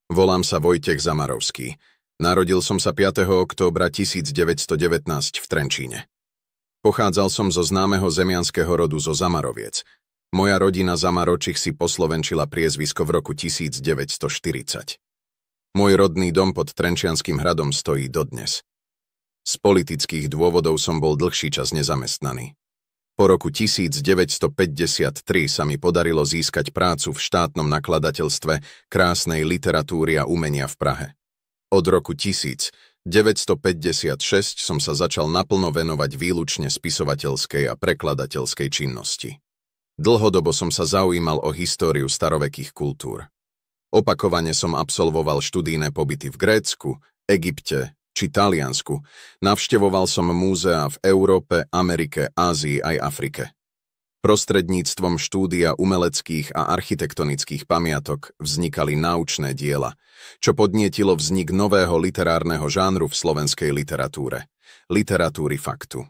Volám sa Vojtech Zamarovský. Narodil som sa 5. októbra 1919 v Trenčíne. Pochádzal som zo známeho zemianskeho rodu zo Zamaroviec. Moja rodina Zamaročich si poslovenčila priezvisko v roku 1940. Môj rodný dom pod Trenčianskym hradom stojí dodnes. Z politických dôvodov som bol dlhší čas nezamestnaný. Po roku 1953 sa mi podarilo získať prácu v štátnom nakladateľstve krásnej literatúry a umenia v Prahe. Od roku 1956 som sa začal naplno venovať výlučne spisovateľskej a prekladateľskej činnosti. Dlhodobo som sa zaujímal o históriu starovekých kultúr. Opakovane som absolvoval študijné pobyty v Grécku, Egypte či Taliansku. Navštevoval som múzeá v Európe, Amerike, Ázii aj Afrike. Prostredníctvom štúdia umeleckých a architektonických pamiatok vznikali náučné diela, čo podnietilo vznik nového literárneho žánru v slovenskej literatúre – literatúry faktu.